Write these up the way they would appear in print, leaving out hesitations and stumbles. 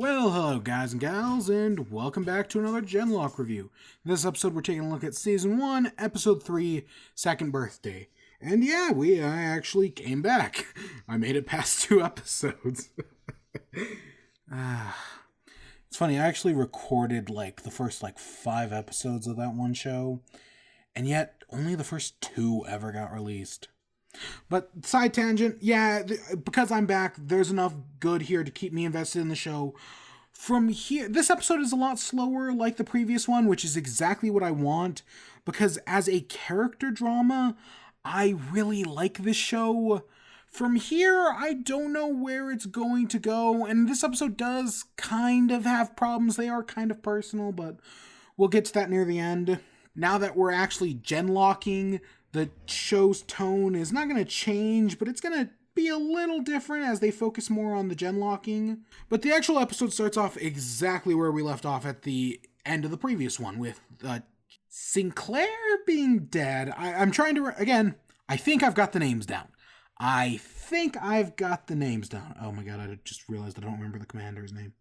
Well, hello guys and gals, and welcome back to another Genlock review. In this episode, we're taking a look at Season 1, Episode 3, Second Birthday. And yeah, I actually came back. I made it past 2 episodes. It's funny, I actually recorded the first 5 episodes of that one show, and yet only the first 2 ever got released. But side tangent, yeah, because I'm back, there's enough good here to keep me invested in the show. From here, this episode is a lot slower like the previous one, which is exactly what I want, because as a character drama, I really like this show. From here, I don't know where it's going to go, and this episode does kind of have problems. They are kind of personal, but we'll get to that near the end. Now that we're actually genlocking, the show's tone is not going to change, but it's going to be a little different as they focus more on the genlocking. But the actual episode starts off exactly where we left off at the end of the previous one, with Sinclair being dead. I'm trying to, again, I think I've got the names down. Oh my god, I just realized I don't remember the commander's name.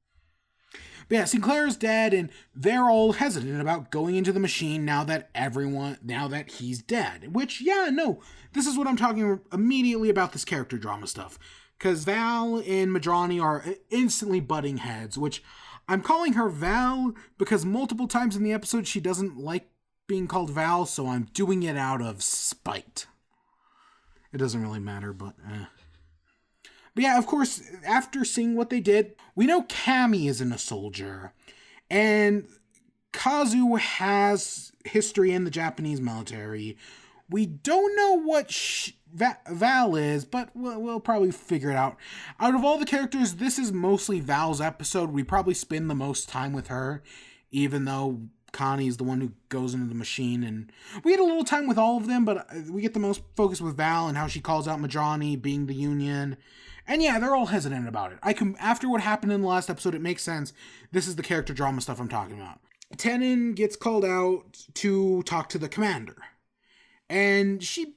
But yeah, Sinclair is dead, and they're all hesitant about going into the machine now that he's dead. Which, yeah, no, this is what I'm talking immediately about, this character drama stuff. Because Val and Madrani are instantly butting heads, which I'm calling her Val because multiple times in the episode she doesn't like being called Val, so I'm doing it out of spite. It doesn't really matter, but But yeah, of course, after seeing what they did, we know Cammy isn't a soldier, and Kazu has history in the Japanese military. We don't know what Val is, but we'll probably figure it out. Out of all the characters, this is mostly Val's episode. We probably spend the most time with her, even though Connie's the one who goes into the machine, and we get a little time with all of them, but we get the most focus with Val and how she calls out Madrani being the Union. And yeah, they're all hesitant about it. After what happened in the last episode, it makes sense. This is the character drama stuff I'm talking about. Tenon gets called out to talk to the commander, and she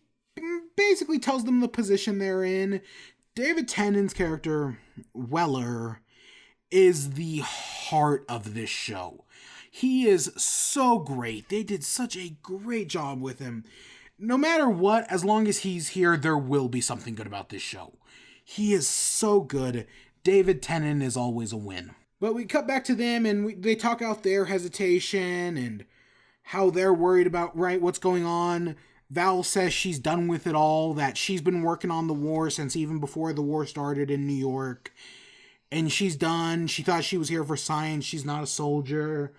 basically tells them the position they're in. David Tennant's character, Weller, is the heart of this show. He is so great. They did such a great job with him. No matter what, as long as he's here, there will be something good about this show. He is so good. David Tennant is always a win. But we cut back to them, and they talk out their hesitation and how they're worried about what's going on. Val says she's done with it all, that she's been working on the war since even before the war started in New York. And she's done. She thought she was here for science. She's not a soldier.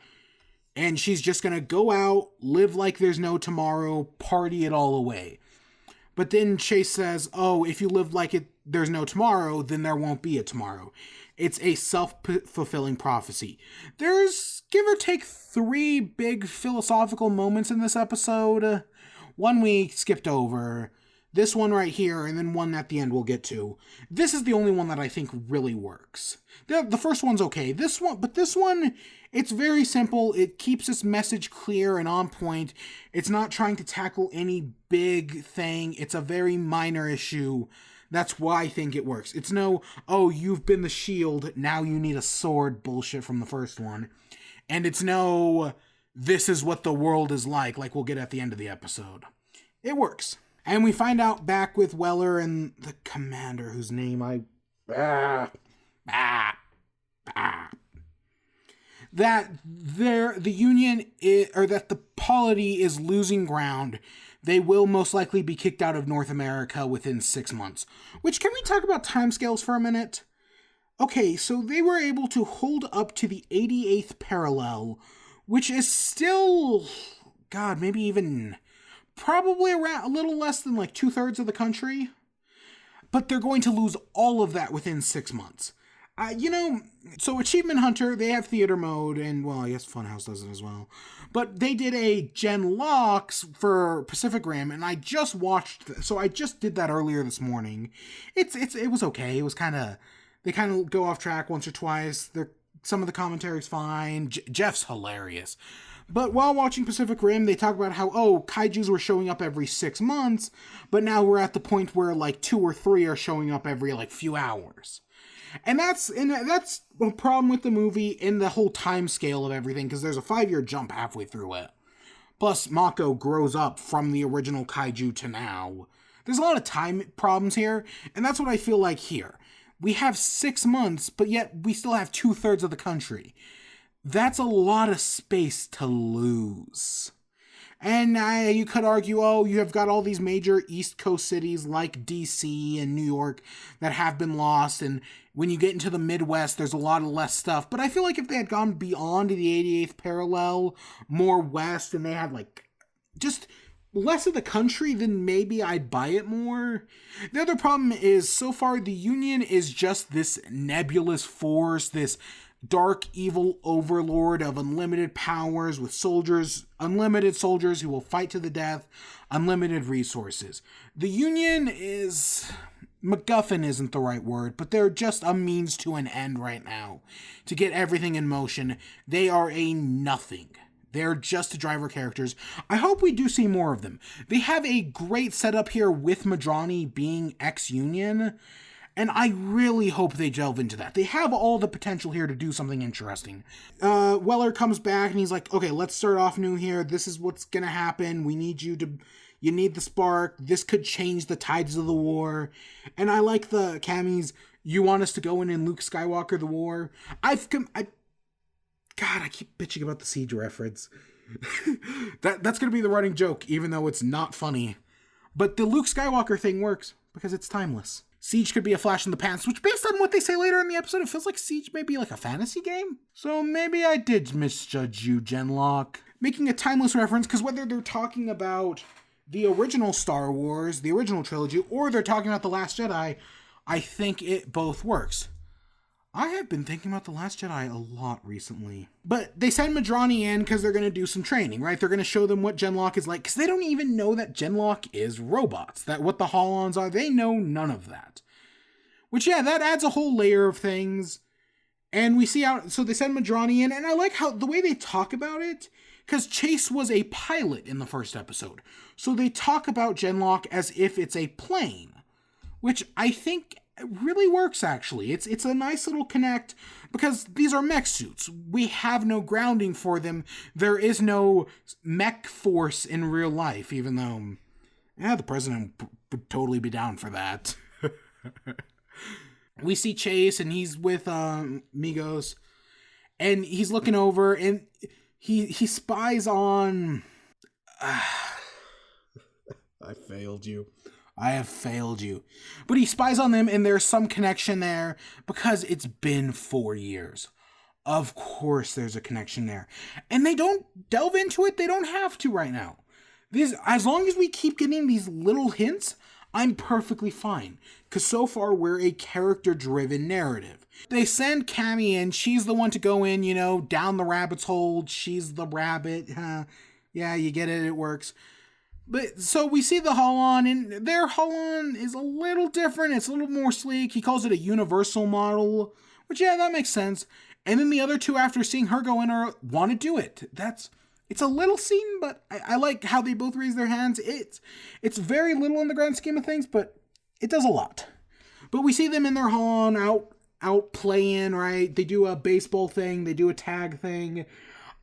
And she's just going to go out, live like there's no tomorrow, party it all away. But then Chase says, oh, if you live like there's no tomorrow, then there won't be a tomorrow. It's a self-fulfilling prophecy. There's, give or take, 3 big philosophical moments in this episode. One we skipped over, this one right here, and then one at the end we'll get to. This is the only one that I think really works. The first one's okay. This one, it's very simple. It keeps its message clear and on point. It's not trying to tackle any big thing. It's a very minor issue. That's why I think it works. It's no, oh, you've been the shield, now you need a sword bullshit from the first one. And it's no, this is what the world is like we'll get at the end of the episode. It works. And we find out back with Weller and the commander, whose name that the Union or that the polity is losing ground. They will most likely be kicked out of North America within 6 months. Which, can we talk about timescales for a minute? Okay, so they were able to hold up to the 88th parallel, which is still, God, maybe even probably around a little less than 2/3 of the country. But they're going to lose all of that within 6 months. So Achievement Hunter, they have theater mode, and, well, I guess Funhouse does it as well. But they did a Genlocks for Pacific Rim, and I just watched, so I just did that earlier this morning. It was okay. It was they kind of go off track once or twice. Some of the commentary's fine. Jeff's hilarious. But while watching Pacific Rim, they talk about how, kaijus were showing up every 6 months, but now we're at the point where 2 or 3 are showing up every few hours. And that's a problem with the movie in the whole time scale of everything, because there's a 5-year jump halfway through it. Plus, Mako grows up from the original kaiju to now. There's a lot of time problems here, and that's what I feel like here. We have 6 months, but yet we still have 2/3 of the country. That's a lot of space to lose. And you could argue, oh, you have got all these major East Coast cities like DC and New York that have been lost, and when you get into the Midwest, there's a lot of less stuff. But I feel like if they had gone beyond the 88th parallel, more west, and they had, like, just less of the country, then maybe I'd buy it more. The other problem is, so far, the Union is just this nebulous force, this dark evil overlord of unlimited powers with soldiers, unlimited soldiers who will fight to the death, unlimited resources. The Union is... MacGuffin isn't the right word, but they're just a means to an end right now. To get everything in motion, they are a nothing. They're just driver characters. I hope we do see more of them. They have a great setup here with Madrani being ex-Union, and I really hope they delve into that. They have all the potential here to do something interesting. Weller comes back and he's like, okay, let's start off new here. This is what's gonna happen. You need the spark. This could change the tides of the war. And I like the Cammy's, you want us to go in and Luke Skywalker the war. God, I keep bitching about the Siege reference. That's gonna be the running joke, even though it's not funny. But the Luke Skywalker thing works because it's timeless. Siege could be a flash in the past, which based on what they say later in the episode, it feels like Siege may be like a fantasy game. So maybe I did misjudge you, Genlock. Making a timeless reference, because whether they're talking about the original Star Wars, the original trilogy, or they're talking about The Last Jedi, I think it both works. I have been thinking about The Last Jedi a lot recently. But they send Madrani in because they're going to do some training, right? They're going to show them what Genlock is like, because they don't even know that Genlock is robots, that what the Holons are. They know none of that. Which, yeah, that adds a whole layer of things. And we see out, so they send Madrani in, and I like how the way they talk about it, because Chase was a pilot in the first episode. So they talk about Genlock as if it's a plane, which I think really works, actually. It's a nice little connect, because these are mech suits. We have no grounding for them. There is no mech force in real life, even though, yeah, the president would totally be down for that. We see Chase, and he's with Migos, and he's looking over, and he spies on... I failed you. I have failed you. But he spies on them, and there's some connection there, because it's been 4 years. Of course there's a connection there. And they don't delve into it. They don't have to right now. As long as we keep getting these little hints, I'm perfectly fine. Because so far, we're a character-driven narrative. They send Cammy in. She's the one to go in, down the rabbit's hole. She's the rabbit. Yeah, you get it. It works. But so we see the Holon, and their Holon is a little different. It's a little more sleek. He calls it a universal model, which, yeah, that makes sense. And then the other two, after seeing her go in, want to do it. It's a little scene, but I like how they both raise their hands. It's very little in the grand scheme of things, but it does a lot. But we see them in their Holon out playing, right? They do a baseball thing. They do a tag thing.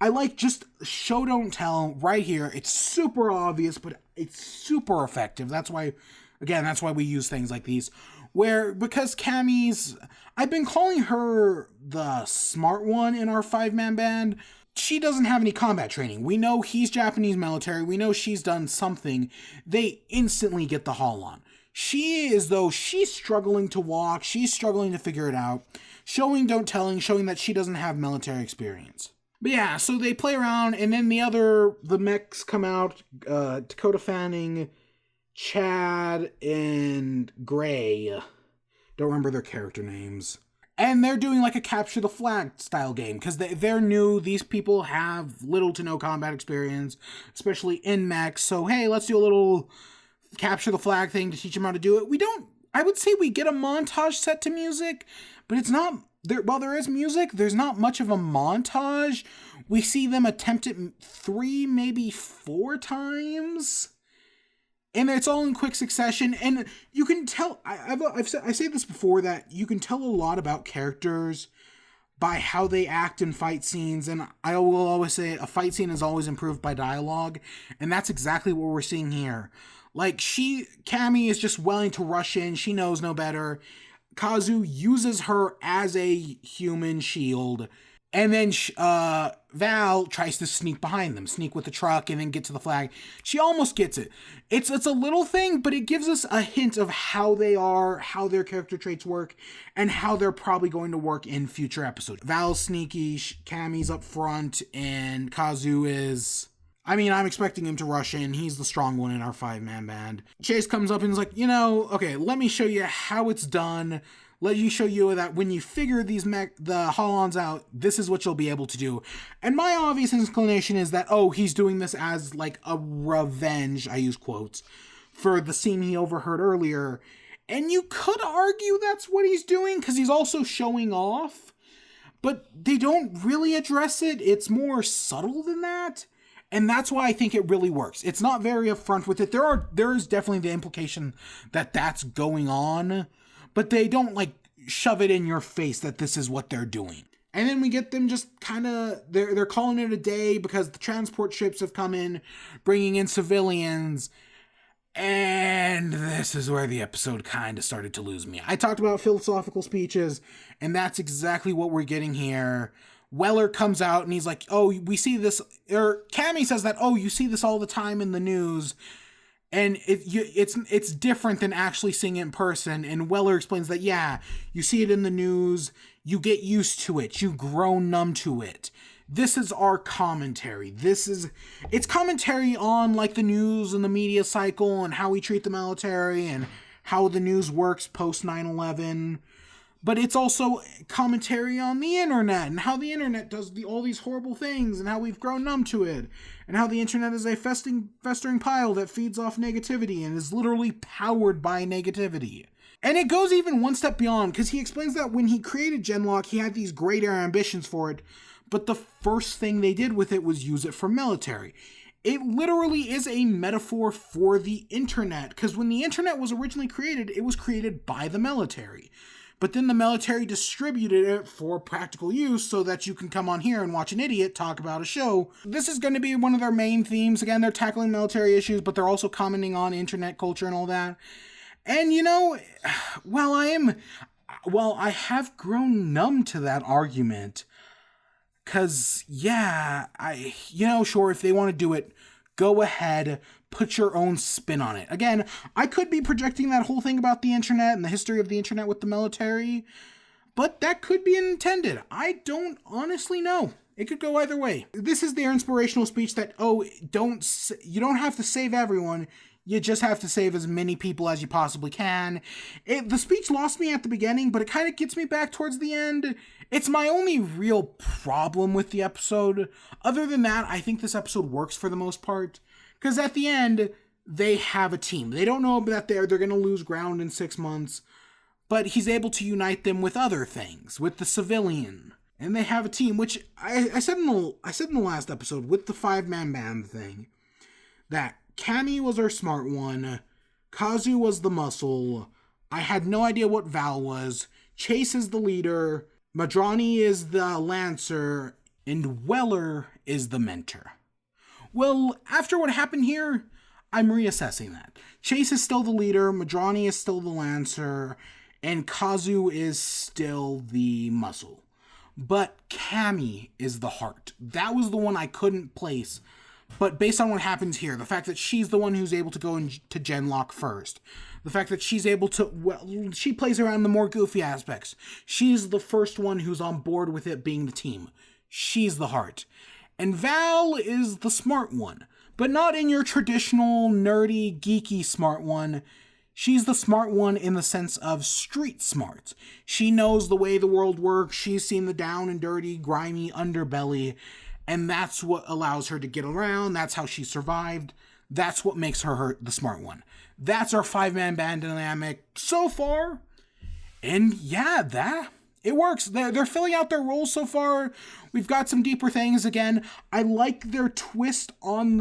I like just show don't tell right here. It's super obvious, but it's super effective. That's why we use things like these. Because Cammy's, I've been calling her the smart one in our 5-man band. She doesn't have any combat training. We know he's Japanese military. We know she's done something. They instantly get the Holon. She is, though, she's struggling to walk. She's struggling to figure it out. Showing don't telling, showing that she doesn't have military experience. But yeah, so they play around, and then the mechs come out, Dakota Fanning, Chad, and Gray. Don't remember their character names. And they're doing like a capture the flag style game, because they're new. These people have little to no combat experience, especially in mechs. So hey, let's do a little capture the flag thing to teach them how to do it. I would say we get a montage set to music, but it's not... While there is music, there's not much of a montage. We see them attempt it 3, maybe 4 times. And it's all in quick succession, and you can tell. I say this before, that you can tell a lot about characters by how they act in fight scenes, and I will always say a fight scene is always improved by dialogue, and that's exactly what we're seeing here. Like, Cammy is just willing to rush in. She knows no better. Kazu uses her as a human shield. And then Val tries to sneak behind them, sneak with the truck, and then get to the flag. She almost gets it. It's a little thing, but it gives us a hint of how they are, how their character traits work, and how they're probably going to work in future episodes. Val's sneaky, Cammy's up front, and Kazu is... I mean, I'm expecting him to rush in. He's the strong one in our 5-man band. Chase comes up and is like, okay, let me show you how it's done. Let you show you that when you figure the Holons out, this is what you'll be able to do. And my obvious inclination is that, he's doing this as like a revenge, I use quotes, for the scene he overheard earlier. And you could argue that's what he's doing, because he's also showing off. But they don't really address it. It's more subtle than that. And that's why I think it really works. It's not very upfront with it. There is definitely the implication that that's going on, but they don't like shove it in your face that this is what they're doing. And then we get them just kind of, they're calling it a day because the transport ships have come in, bringing in civilians. And this is where the episode kind of started to lose me. I talked about philosophical speeches, and that's exactly what we're getting here. Weller comes out and he's like, we see this, or Cammy says that, you see this all the time in the news, and it's different than actually seeing it in person. And Weller explains that, you see it in the news, you get used to it, you grow numb to it. This is our commentary. It's commentary on like the news and the media cycle and how we treat the military and how the news works post 9/11. But it's also commentary on the internet and how the internet does all these horrible things and how we've grown numb to it and how the internet is a festering pile that feeds off negativity and is literally powered by negativity. And it goes even one step beyond, because he explains that when he created Genlock, he had these greater ambitions for it, but the first thing they did with it was use it for military. It literally is a metaphor for the internet, because when the internet was originally created, it was created by the military. But then the military distributed it for practical use so that you can come on here and watch an idiot talk about a show. This is going to be one of their main themes. Again, they're tackling military issues, but they're also commenting on internet culture and all that. And I have grown numb to that argument. Because, sure, if they want to do it, go ahead, put your own spin on it. Again, I could be projecting that whole thing about the internet and the history of the internet with the military, but that could be intended. I don't honestly know. It could go either way. This is their inspirational speech that, you don't have to save everyone. You just have to save as many people as you possibly can. The speech lost me at the beginning, but it kind of gets me back towards the end. It's my only real problem with the episode. Other than that, I think this episode works for the most part. Because at the end, they have a team. They don't know that they're going to lose ground in 6 months, but he's able to unite them with other things, with the civilian. And they have a team, which I said in the last episode with the 5-man band thing, that Cammy was our smart one, Kazu was the muscle, I had no idea what Val was, Chase is the leader, Madrani is the lancer, and Weller is the mentor. Well, after what happened here, I'm reassessing that. Chase is still the leader, Madrani is still the lancer, and Kazu is still the muscle. But Cammy is the heart. That was the one I couldn't place. But based on what happens here, the fact that she's the one who's able to go into Genlock first, the fact that she's able to, she plays around the more goofy aspects. She's the first one who's on board with it being the team. She's the heart. And Val is the smart one, but not in your traditional nerdy, geeky smart one. She's the smart one in the sense of street smart. She knows the way the world works. She's seen the down and dirty, grimy underbelly. And that's what allows her to get around. That's how she survived. That's what makes her the smart one. That's our 5-man band dynamic so far. And it works. They're filling out their roles so far. We've got some deeper things again. I like their twist on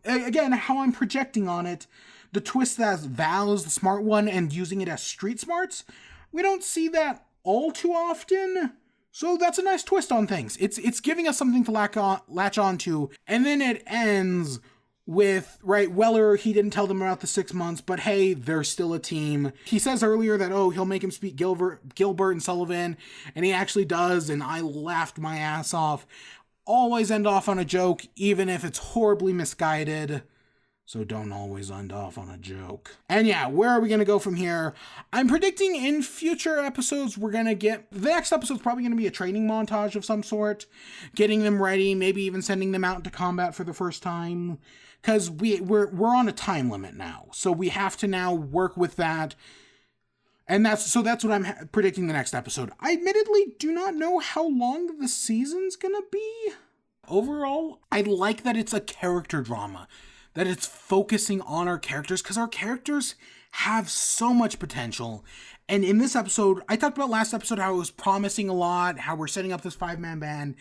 again, how I'm projecting on it. the twist that Val is the smart one and using it as street smarts, we don't see that all too often. So that's a nice twist on things. It's giving us something to latch on to, and then it ends with, right, Weller, he didn't tell them about the 6 months, but hey, they're still a team. He says earlier that, oh, he'll make him speak Gilbert and Sullivan, and he actually does, and I laughed my ass off. Always end off on a joke, even if it's horribly misguided. So don't always end off on a joke. And yeah, where are we going to go from here? I'm predicting in future episodes we're going to get... The next episode's probably going to be a training montage of some sort. Getting them ready, maybe even sending them out into combat for the first time. Because we're on a time limit now. So we have to now work with that. And that's what I'm predicting the next episode. I admittedly do not know how long the season's going to be. Overall, I like that it's a character drama. That it's focusing on our characters, because our characters have so much potential. And in this episode, I talked about last episode how it was promising a lot, how we're setting up this 5-man band.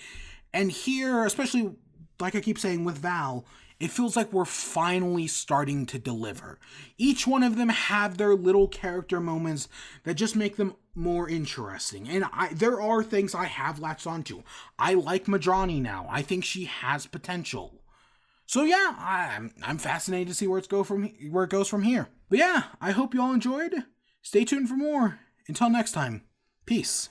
And here, especially, like I keep saying with Val, it feels like we're finally starting to deliver. Each one of them have their little character moments that just make them more interesting. And there are things I have latched onto. I like Madrani now. I think she has potential. So yeah, I'm fascinated to see where it goes from here. But yeah, I hope you all enjoyed. Stay tuned for more. Until next time, peace.